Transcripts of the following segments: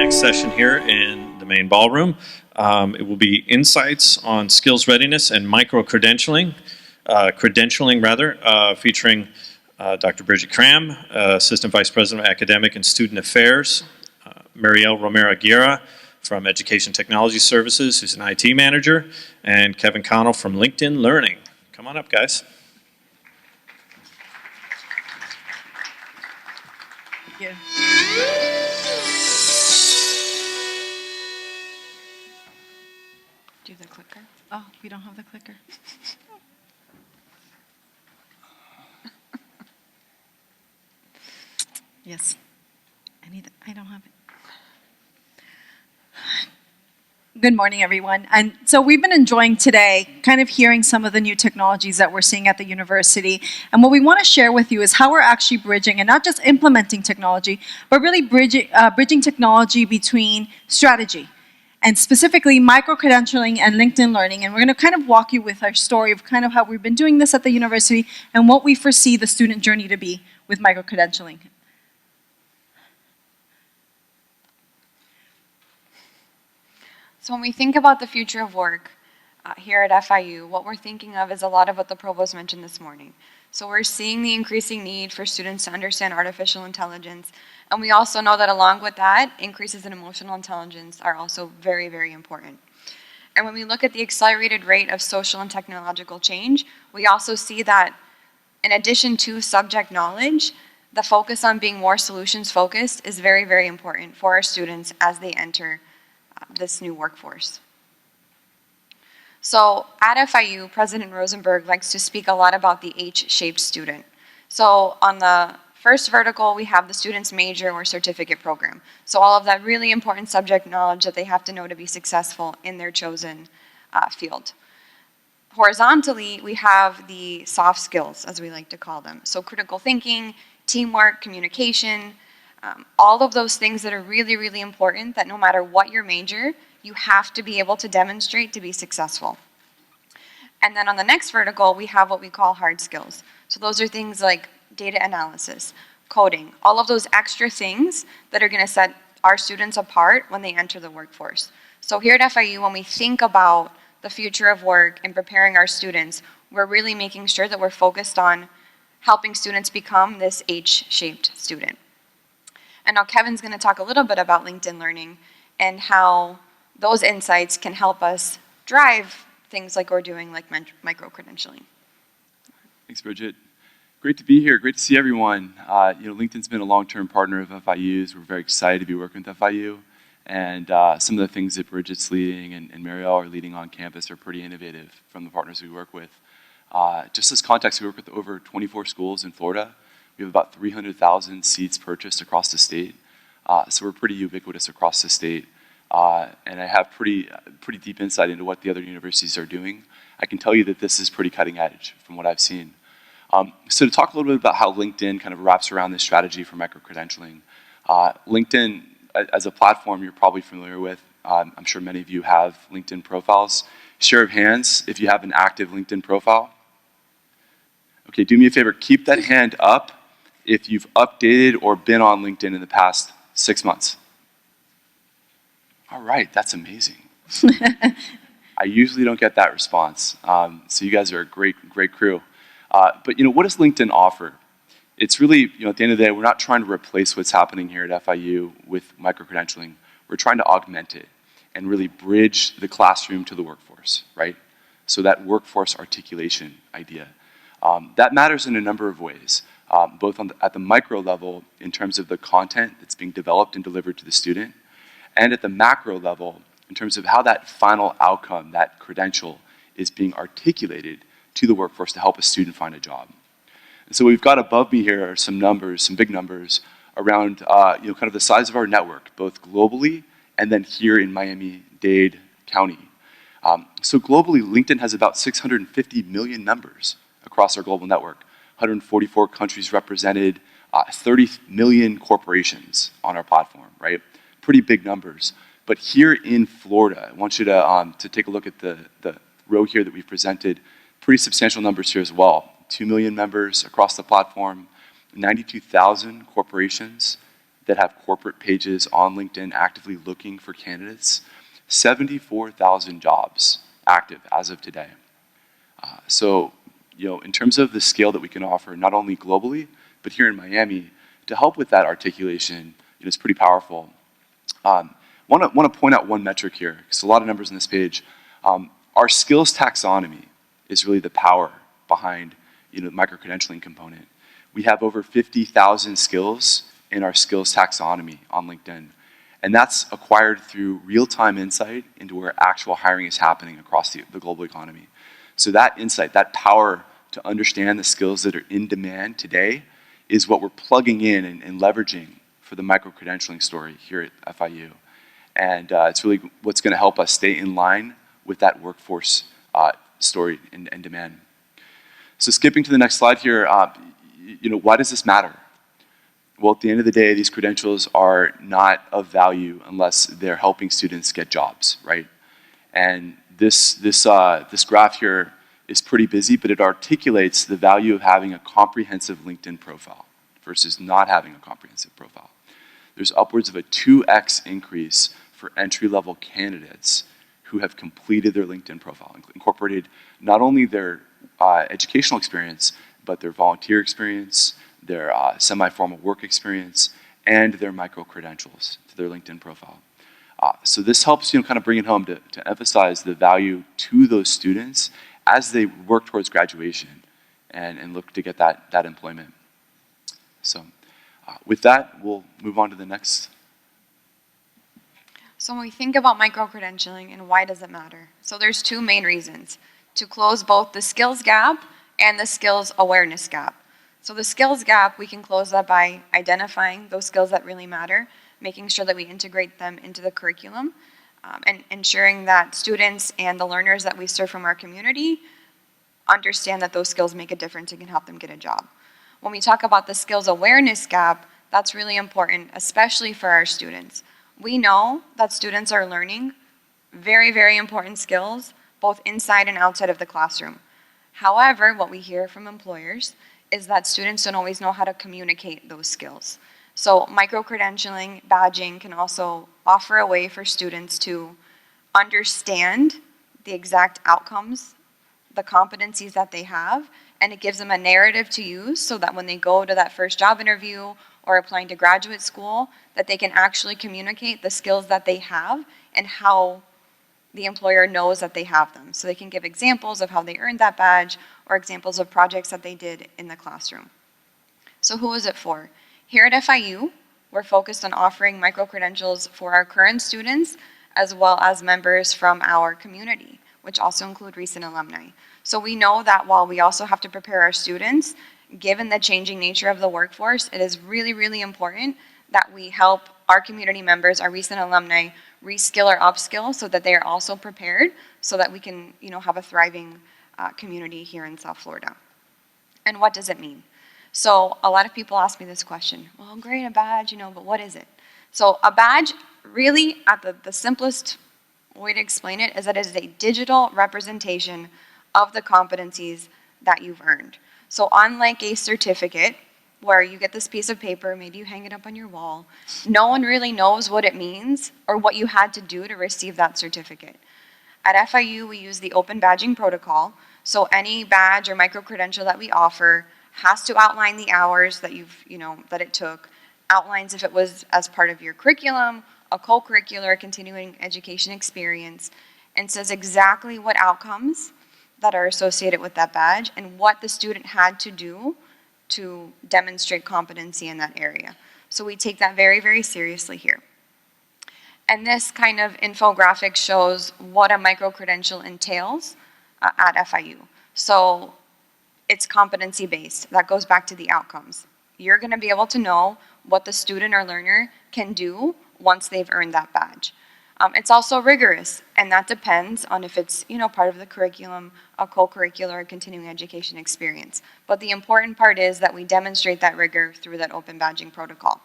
next session here in the main ballroom. It will be insights on skills readiness and micro-credentialing, featuring Dr. Bridgette Cram, Assistant Vice President of Academic and Student Affairs, Mariel Romero Guerra from Education Technology Services, who's an IT manager, and Kevin Connell from LinkedIn Learning. Come on up, guys. Thank you. Do the clicker. Oh, we don't have the clicker. Yes. I don't have it. Good morning, everyone. And so we've been enjoying today kind of hearing some of the new technologies that we're seeing at the university. And what we want to share with you is how we're actually bridging, and not just implementing technology, but really bridging technology between strategy, and specifically micro-credentialing and LinkedIn Learning. And we're going to kind of walk you with our story of kind of how we've been doing this at the university and what we foresee the student journey to be with micro-credentialing. So when we think about the future of work here at FIU, what we're thinking of is a lot of what the provost mentioned this morning. So we're seeing the increasing need for students to understand artificial intelligence, and we also know that along with that, increases in emotional intelligence are also very, very important. And when we look at the accelerated rate of social and technological change, we also see that in addition to subject knowledge, the focus on being more solutions focused is very, very important for our students as they enter this new workforce. So at FIU, President Rosenberg likes to speak a lot about the H-shaped student. So on the first vertical, we have the student's major or certificate program. So all of that really important subject knowledge that they have to know to be successful in their chosen field. Horizontally, we have the soft skills, as we like to call them. So critical thinking, teamwork, communication, all of those things that are really, really important, that no matter what your major, you have to be able to demonstrate to be successful. And then on the next vertical, we have what we call hard skills. So those are things like data analysis, coding, all of those extra things that are going to set our students apart when they enter the workforce. So here at FIU, when we think about the future of work and preparing our students, we're really making sure that we're focused on helping students become this H-shaped student. And now Kevin's going to talk a little bit about LinkedIn Learning and how those insights can help us drive things like we're doing, like micro-credentialing. Thanks, Bridgette. Great to be here. Great to see everyone. LinkedIn's been a long-term partner of FIU's. We're very excited to be working with FIU. And some of the things that Bridgette's leading and Mariel are leading on campus are pretty innovative from the partners we work with. Just as context, we work with over 24 schools in Florida. We have about 300,000 seats purchased across the state. So we're pretty ubiquitous across the state. And I have pretty deep insight into what the other universities are doing. I can tell you that this is pretty cutting edge from what I've seen. So to talk a little bit about how LinkedIn kind of wraps around this strategy for micro-credentialing. LinkedIn, as a platform you're probably familiar with, I'm sure many of you have LinkedIn profiles. Show of hands if you have an active LinkedIn profile. Okay, do me a favor, keep that hand up if you've updated or been on LinkedIn in the past 6 months. All right, that's amazing. I usually don't get that response. So you guys are a great crew. But what does LinkedIn offer? It's really, at the end of the day, we're not trying to replace what's happening here at FIU with micro-credentialing. We're trying to augment it and really bridge the classroom to the workforce, right? So that workforce articulation idea. That matters in a number of ways, both at the micro level in terms of the content that's being developed and delivered to the student, and at the macro level in terms of how that final outcome, that credential, is being articulated to the workforce to help a student find a job. And so we've got above me here are some numbers, some big numbers around kind of the size of our network, both globally and then here in Miami-Dade County. So globally, LinkedIn has about 650 million members across our global network, 144 countries represented, 30 million corporations on our platform, right? Pretty big numbers. But here in Florida, I want you to take a look at the row here that we've presented. Pretty substantial numbers here as well. 2 million members across the platform, 92,000 corporations that have corporate pages on LinkedIn actively looking for candidates. 74,000 jobs active as of today. So, in terms of the scale that we can offer, not only globally, but here in Miami, to help with that articulation, it's pretty powerful. Want to point out one metric here, because a lot of numbers on this page. Our skills taxonomy is really the power behind the micro-credentialing component. We have over 50,000 skills in our skills taxonomy on LinkedIn. And that's acquired through real-time insight into where actual hiring is happening across the global economy. So that insight, that power to understand the skills that are in demand today is what we're plugging in and leveraging for the micro-credentialing story here at FIU. And it's really what's going to help us stay in line with that workforce story and demand. So skipping to the next slide here, why does this matter? Well, at the end of the day, these credentials are not of value unless they're helping students get jobs, right? And this graph here is pretty busy, but it articulates the value of having a comprehensive LinkedIn profile versus not having a comprehensive profile. There's upwards of a 2x increase for entry-level candidates who have completed their LinkedIn profile, incorporated not only their educational experience, but their volunteer experience, their semi-formal work experience, and their micro-credentials to their LinkedIn profile. So this helps kind of bring it home to emphasize the value to those students as they work towards graduation and look to get that employment. So with that, we'll move on to the next. So when we think about micro-credentialing and why does it matter? So there's two main reasons: to close both the skills gap and the skills awareness gap. So the skills gap, we can close that by identifying those skills that really matter, making sure that we integrate them into the curriculum, and ensuring that students and the learners that we serve from our community understand that those skills make a difference and can help them get a job. When we talk about the skills awareness gap, that's really important, especially for our students. We know that students are learning very, very important skills, both inside and outside of the classroom. However, what we hear from employers is that students don't always know how to communicate those skills. So micro-credentialing, badging can also offer a way for students to understand the exact outcomes, the competencies that they have, and it gives them a narrative to use so that when they go to that first job interview or applying to graduate school, that they can actually communicate the skills that they have and how the employer knows that they have them. So they can give examples of how they earned that badge or examples of projects that they did in the classroom. So who is it for? Here at FIU, we're focused on offering micro-credentials for our current students as well as members from our community, which also include recent alumni. So we know that while we also have to prepare our students, given the changing nature of the workforce, it is really, really important that we help our community members, our recent alumni, reskill or upskill so that they are also prepared so that we can have a thriving community here in South Florida. And what does it mean? So a lot of people ask me this question: well, great, a badge, but what is it? So a badge, really, at the simplest way to explain it, is that it is a digital representation of the competencies that you've earned. So unlike a certificate, where you get this piece of paper, maybe you hang it up on your wall, no one really knows what it means or what you had to do to receive that certificate. At FIU, we use the open badging protocol, so any badge or micro-credential that we offer has to outline the hours that that it took, outlines if it was as part of your curriculum, a co-curricular continuing education experience, and says exactly what outcomes that are associated with that badge and what the student had to do to demonstrate competency in that area. So we take that very, very seriously here. And this kind of infographic shows what a micro-credential entails at FIU. So it's competency-based. That goes back to the outcomes. You're going to be able to know what the student or learner can do once they've earned that badge. It's also rigorous, and that depends on if it's part of the curriculum, a co-curricular, or continuing education experience. But the important part is that we demonstrate that rigor through that open badging protocol.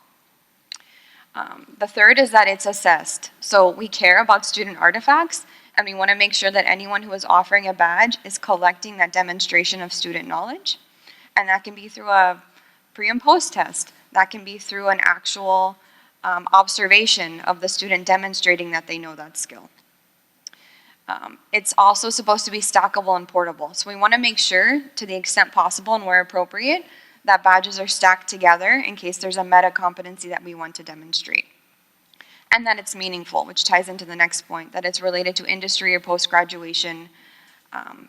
The third is that it's assessed. So we care about student artifacts, and we want to make sure that anyone who is offering a badge is collecting that demonstration of student knowledge. And that can be through a pre and post test. That can be through an actual observation of the student demonstrating that they know that skill. It's also supposed to be stackable and portable. So we want to make sure, to the extent possible and where appropriate, that badges are stacked together in case there's a meta competency that we want to demonstrate. And that it's meaningful, which ties into the next point, that it's related to industry or post-graduation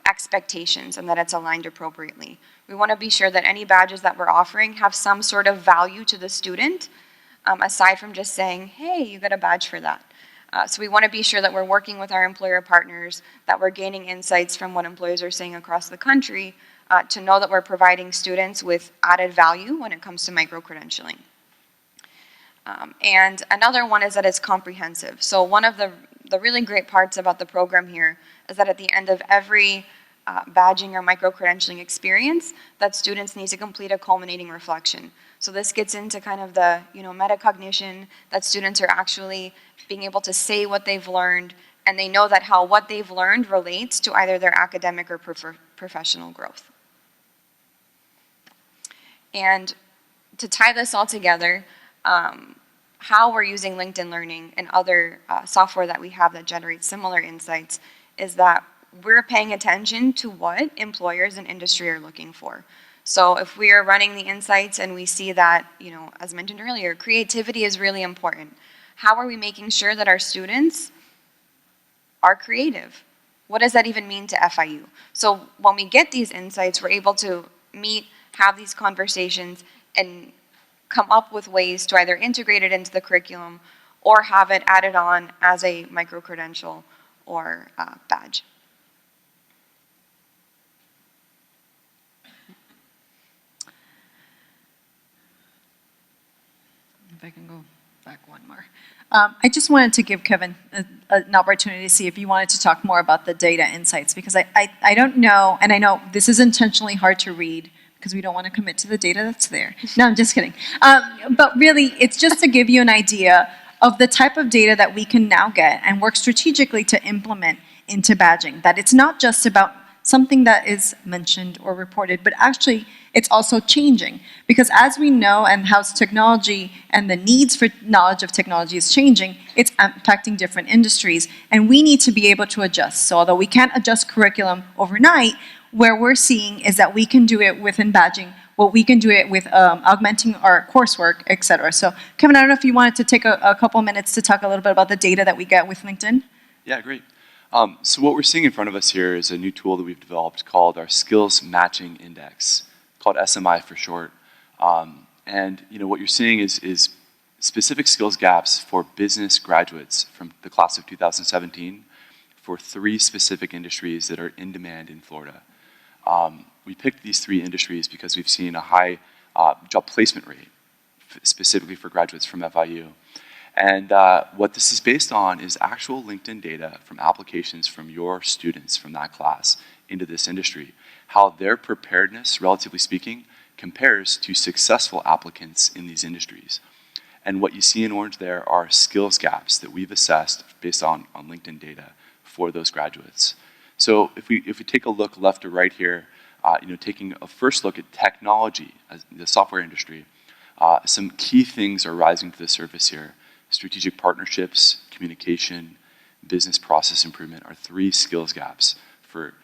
expectations and that it's aligned appropriately. We want to be sure that any badges that we're offering have some sort of value to the student, aside from just saying, hey, you got a badge for that. So we want to be sure that we're working with our employer partners, that we're gaining insights from what employers are saying across the country, to know that we're providing students with added value when it comes to micro-credentialing. And another one is that it's comprehensive. So one of the really great parts about the program here is that at the end of every badging or micro-credentialing experience, that students need to complete a culminating reflection. So this gets into kind of the metacognition, that students are actually being able to say what they've learned, and they know that how what they've learned relates to either their academic or professional growth. And to tie this all together, how we're using LinkedIn Learning and other software that we have that generates similar insights is that we're paying attention to what employers and industry are looking for. So if we are running the insights and we see that, as mentioned earlier, creativity is really important. How are we making sure that our students are creative? What does that even mean to FIU? So when we get these insights, we're able to meet, have these conversations, and come up with ways to either integrate it into the curriculum or have it added on as a micro-credential or badge. If I can go back one more. I just wanted to give Kevin an opportunity to see if you wanted to talk more about the data insights, because I don't know, and I know this is intentionally hard to read because we don't want to commit to the data that's there. No, I'm just kidding. But really, it's just to give you an idea of the type of data that we can now get and work strategically to implement into badging. That it's not just about something that is mentioned or reported, but actually it's also changing. Because as we know, and how technology and the needs for knowledge of technology is changing, it's impacting different industries, and we need to be able to adjust. So although we can't adjust curriculum overnight, where we're seeing is that we can do it within badging, we can do it with augmenting our coursework, et cetera. So Kevin, I don't know if you wanted to take a couple minutes to talk a little bit about the data that we get with LinkedIn? Yeah, great. So what we're seeing in front of us here is a new tool that we've developed called our Skills Matching Index, called SMI for short. And what you're seeing is specific skills gaps for business graduates from the class of 2017 for 3 specific industries that are in demand in Florida. We picked these 3 industries because we've seen a high job placement rate, specifically for graduates from FIU. And what this is based on is actual LinkedIn data from applications from your students from that class into this industry, how their preparedness, relatively speaking, compares to successful applicants in these industries. And what you see in orange there are skills gaps that we've assessed based on LinkedIn data for those graduates. So if we take a look left to right here, taking a first look at technology, the software industry, some key things are rising to the surface here. Strategic partnerships, communication, business process improvement are 3 skills gaps for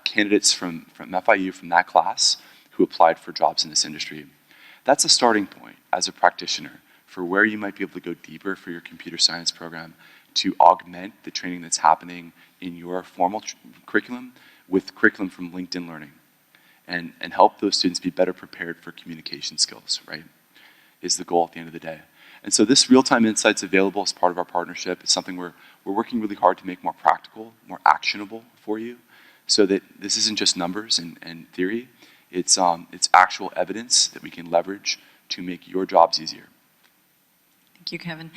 candidates from FIU, from that class, who applied for jobs in this industry. That's a starting point as a practitioner for where you might be able to go deeper for your computer science program to augment the training that's happening in your formal curriculum with curriculum from LinkedIn Learning and help those students be better prepared for communication skills, right, is the goal at the end of the day. And so this real-time insight's available as part of our partnership. It's something we're working really hard to make more practical, more actionable for you, so that this isn't just numbers and theory. It's actual evidence that we can leverage to make your jobs easier. Thank you, Kevin.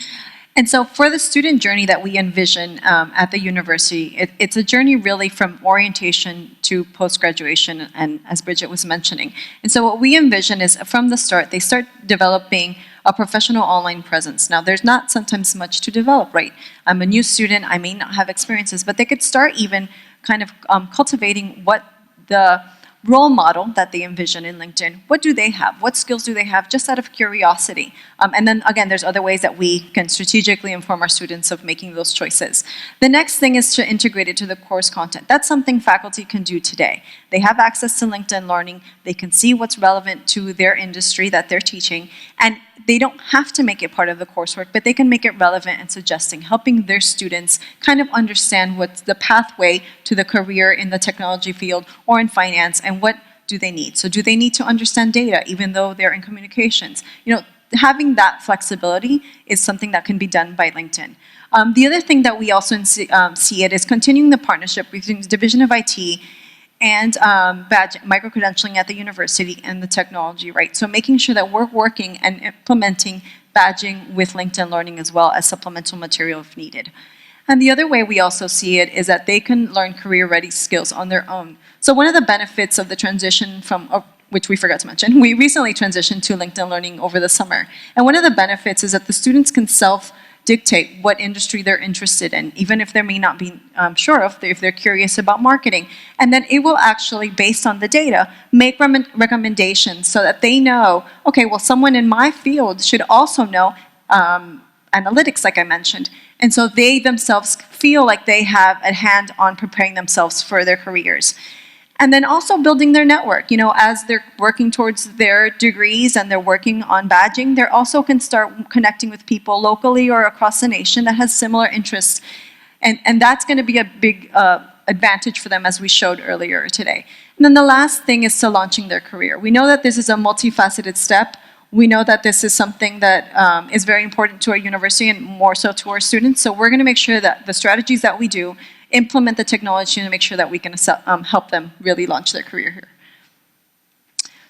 And so for the student journey that we envision at the university, it's a journey really from orientation to post-graduation, and as Bridgette was mentioning. And so what we envision is from the start, they start developing a professional online presence. Now, there's not sometimes much to develop, right? I'm a new student, I may not have experiences, but they could start even kind of cultivating what the role model that they envision in LinkedIn, what do they have? What skills do they have, just out of curiosity? And then again, there's other ways that we can strategically inform our students of making those choices. The next thing is to integrate it to the course content. That's something faculty can do today. They have access to LinkedIn Learning. They can see what's relevant to their industry that they're teaching, and they don't have to make it part of the coursework, but they can make it relevant and suggesting, helping their students kind of understand what's the pathway to the career in the technology field or in finance, and what do they need. So do they need to understand data even though they're in communications? You know, having that flexibility is something that can be done by LinkedIn. The other thing that we also see it is continuing the partnership between the Division of IT and micro-credentialing at the university and the technology, right? So making sure that we're working and implementing badging with LinkedIn Learning as well as supplemental material if needed. And the other way we also see it is that they can learn career-ready skills on their own. So one of the benefits of the transition from, which we forgot to mention, we recently transitioned to LinkedIn Learning over the summer. And one of the benefits is that the students can self-dictate what industry they're interested in, even if they may not be sure if they're curious about marketing. And then it will actually, based on the data, make recommendations so that they know, okay, well, someone in my field should also know analytics, like I mentioned. And so they themselves feel like they have a hand on preparing themselves for their careers. And then also building their network. You know, as they're working towards their degrees and they're working on badging, they also can start connecting with people locally or across the nation that has similar interests. And that's going to be a big advantage for them, as we showed earlier today. And then the last thing is to launching their career. We know that this is a multifaceted step. We know that this is something that is very important to our university and more so to our students. So we're going to make sure that the strategies that we do implement the technology and make sure that we can help them really launch their career here.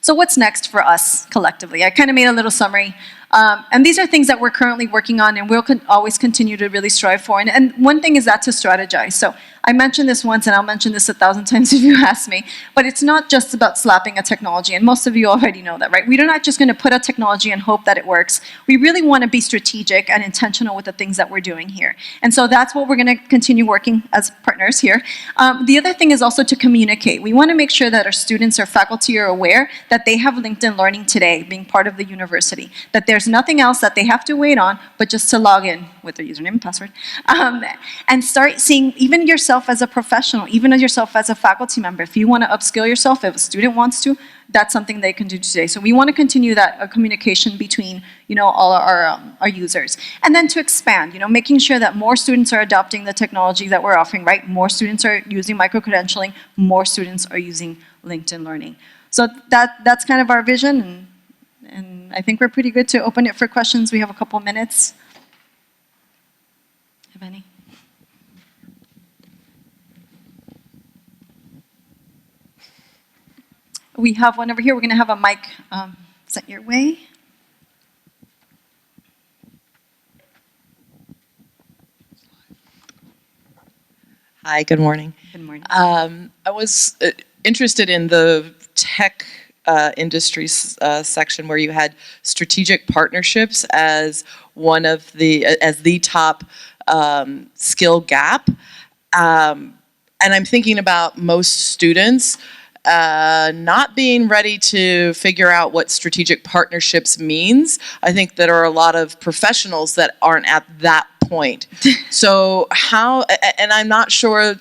So what's next for us collectively? I kind of made a little summary. And these are things that we're currently working on and we'll always continue to really strive for. And one thing is that to strategize. So I mentioned this once and I'll mention this 1,000 times if you ask me, but it's not just about slapping a technology, and most of you already know that, right? We're not just going to put a technology and hope that it works. We really want to be strategic and intentional with the things that we're doing here. And so that's what we're going to continue working as partners here. The other thing is also to communicate. We want to make sure that our students or faculty are aware that they have LinkedIn Learning today, being part of the university, that there's nothing else that they have to wait on but just to log in with their username and password, and start seeing even yourself as a professional, even as yourself as a faculty member. If you want to upskill yourself, if a student wants to, that's something they can do today. So we want to continue that communication between, you know, all our users. And then to expand, you know, making sure that more students are adopting the technology that we're offering, right? More students are using micro-credentialing, more students are using LinkedIn Learning. So that's kind of our vision, and I think we're pretty good to open it for questions. We have a couple minutes. Have any? We have one over here. We're going to have a mic sent your way. Hi, good morning. Good morning. I was interested in the tech industries section where you had strategic partnerships as one of the top skill gap. And I'm thinking about most students not being ready to figure out what strategic partnerships means. I think there are a lot of professionals that aren't at that point. So how, and I'm not sure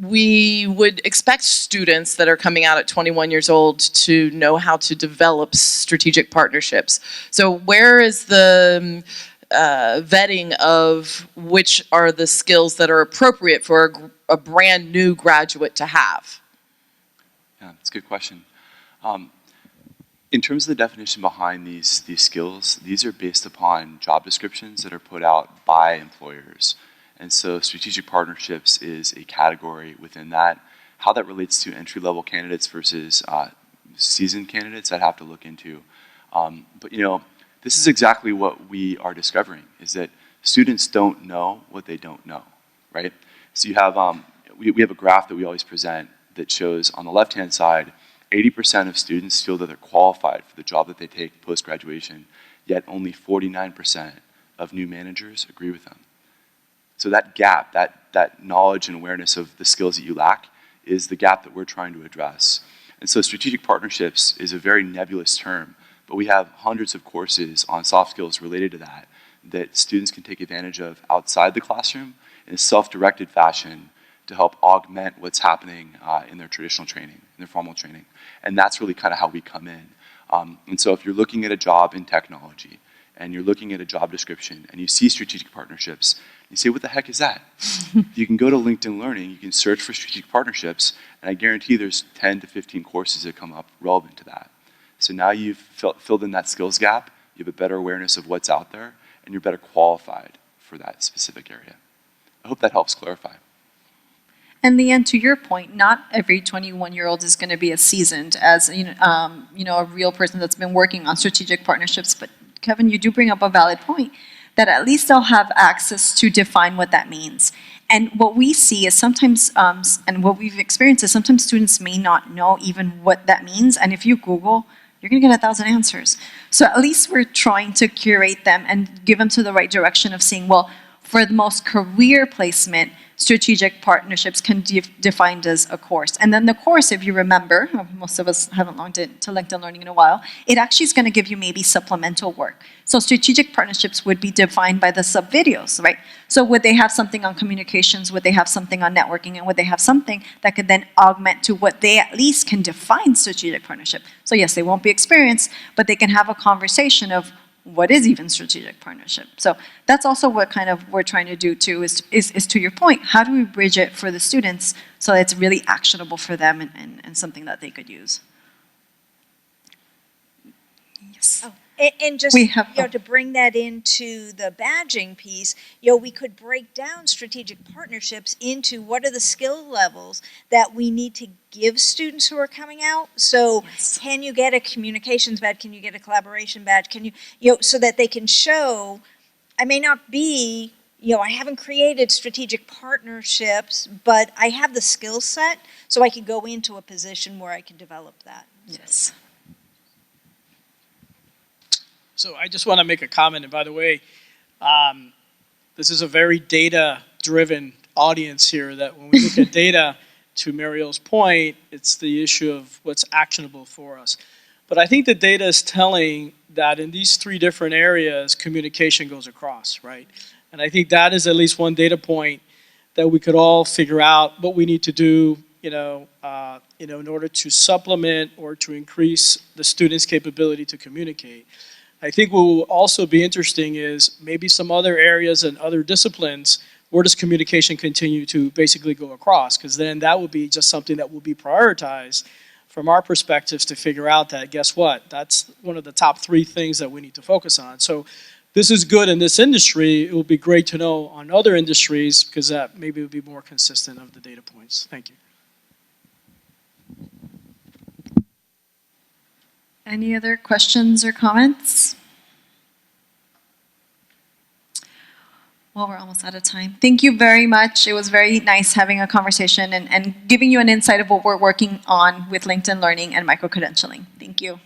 we would expect students that are coming out at 21 years old to know how to develop strategic partnerships. So where is the vetting of which are the skills that are appropriate for a brand new graduate to have? Yeah, that's a good question. In terms of the definition behind these skills, these are based upon job descriptions that are put out by employers. And so strategic partnerships is a category within that. How that relates to entry-level candidates versus seasoned candidates, I'd have to look into. But you know, this is exactly what we are discovering, is that students don't know what they don't know, right? So you have, we have a graph that we always present that shows on the left-hand side, 80% of students feel that they're qualified for the job that they take post-graduation, yet only 49% of new managers agree with them. So that gap, that knowledge and awareness of the skills that you lack is the gap that we're trying to address. And so strategic partnerships is a very nebulous term, but we have hundreds of courses on soft skills related to that that students can take advantage of outside the classroom in a self-directed fashion to help augment what's happening in their traditional training, in their formal training. And that's really kind of how we come in. And so if you're looking at a job in technology and you're looking at a job description and you see strategic partnerships, you say, what the heck is that? You can go to LinkedIn Learning, you can search for strategic partnerships, and I guarantee there's 10 to 15 courses that come up relevant to that. So now you've filled in that skills gap, you have a better awareness of what's out there, and you're better qualified for that specific area. I hope that helps clarify. And Leanne, to your point, not every 21-year-old is going to be as seasoned as a real person that's been working on strategic partnerships. But Kevin, you do bring up a valid point that at least they'll have access to define what that means. And what we see is sometimes, and what we've experienced is sometimes students may not know even what that means. And if you Google, you're going to get 1,000 answers. So at least we're trying to curate them and give them to the right direction of saying, well, for the most career placement, strategic partnerships can be defined as a course. And then the course, if you remember, most of us haven't logged into LinkedIn Learning in a while, it actually is going to give you maybe supplemental work. So strategic partnerships would be defined by the sub-videos, right? So would they have something on communications? Would they have something on networking? And would they have something that could then augment to what they at least can define strategic partnership? So yes, they won't be experienced, but they can have a conversation of what is even strategic partnership? So that's also what kind of we're trying to do too, is to your point, how do we bridge it for the students so that it's really actionable for them and something that they could use? Yes. Oh, and just We have- to bring that into the badging piece, we could break down strategic partnerships into what are the skill levels that we need to give students who are coming out. So Yes. can you get a communications badge? Can you get a collaboration badge? Can you, so that they can show, I may not be, I haven't created strategic partnerships, but I have the skill set, so I could go into a position where I can develop that. Yes. So I just want to make a comment, and by the way, this is a very data-driven audience here, that when we look at data, to Mariel's point, it's the issue of what's actionable for us. But I think the data is telling that in these three different areas, communication goes across, right? And I think that is at least one data point that we could all figure out what we need to do, in order to supplement or to increase the students' capability to communicate. I think what will also be interesting is maybe some other areas and other disciplines, where does communication continue to basically go across? Because then that will be just something that will be prioritized from our perspectives to figure out that, guess what, that's one of the top 3 things that we need to focus on. So this is good in this industry. It will be great to know on other industries, because that maybe will be more consistent of the data points. Thank you. Any other questions or comments? Well, we're almost out of time. Thank you very much. It was very nice having a conversation and giving you an insight of what we're working on with LinkedIn Learning and micro-credentialing. Thank you.